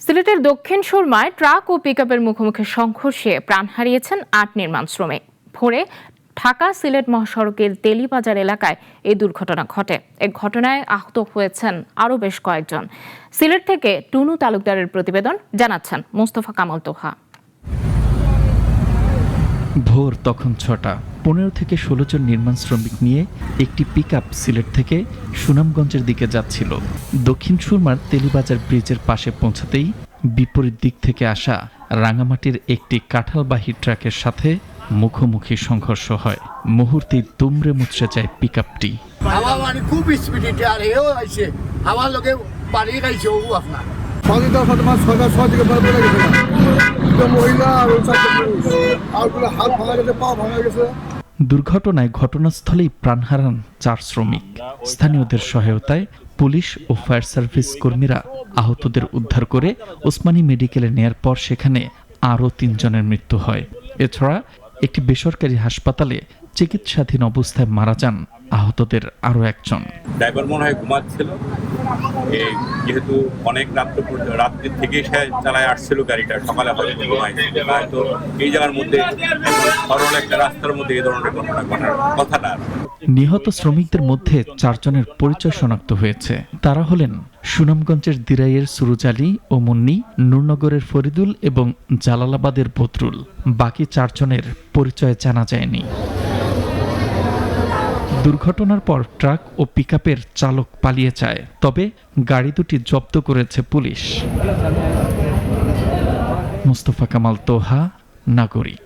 সিলেটের দক্ষিণ সুরমায় ট্রাক ও পিকআপের মুখোমুখি সংঘর্ষে প্রাণ হারিয়েছেন ৮ নির্মাণ শ্রমিক। ভোরে ঢাকা সিলেট মহাসড়কের তেলিবাজার এলাকায় এই দুর্ঘটনা ঘটে। এই ঘটনায় আহত হয়েছেন আরও বেশ কয়েকজন। সিলেট থেকে টুনু তালুকদারের প্রতিবেদন, জানাচ্ছেন মোস্তফা কামাল তোহা। ভোর তখন ৬টা। ১৫ থেকে ১৬ জন নির্মাণ শ্রমিক নিয়ে একটি পিকআপ সিলেট থেকে সুনামগঞ্জের দিকে যাচ্ছিল। দক্ষিণ সুরমার তেলিবাজার ব্রিজের পাশে পৌঁছাতেই বিপরীত দিক থেকে আসা রাঙামাটির একটি কাঁঠালবাহী ট্রাকের সাথে মুখোমুখি সংঘর্ষ হয়। মুহূর্তেই দুমড়ে মুচড়ে যায় পিকআপটি। খুব স্পিডে আর এও আইছে আমার লোকে বাড়ি গাইছে ও আপনার দুর্ঘটনায় ঘটনাস্থলেই প্রাণ হারান ৪ শ্রমিক। স্থানীয়দের সহায়তায় পুলিশ ও ফায়ার সার্ভিস কর্মীরা আহতদের উদ্ধার করে ওসমানী মেডিকেলে নেয়ার পর সেখানে আরও ৩ জনের মৃত্যু হয়। এছাড়া একটি বেসরকারি হাসপাতালে চিকিৎসাধীন অবস্থায় মারা যান আহতদের আরও একজন। ড্রাইভার মনে হয় ঘুমাচ্ছিল, যেহেতু অনেক রাত্রি থেকেই সে চালায় আসছিল গাড়িটা, সকালে হয়তো এই জায়গার মধ্যে সরল একটা রাস্তার মধ্যে এই ধরনের ঘটনা ঘটার কথা না। নিহত শ্রমিকদের মধ্যে ৪ জনের পরিচয় শনাক্ত হয়েছে। তারা হলেন সুনামগঞ্জের দিরাইয়ের সুরুজ আলী ও মুন্নি, নূরনগরের ফরিদুল এবং জালালাবাদের বদরুল। বাকি ৪ জনের পরিচয় জানা যায়নি। দুর্ঘটনার পর ট্রাক ও পিকআপের চালক পালিয়ে যায়, তবে গাড়ি দুটি জব্দ করেছে পুলিশ। মোস্তফা কামাল তোহা, নাগরিক।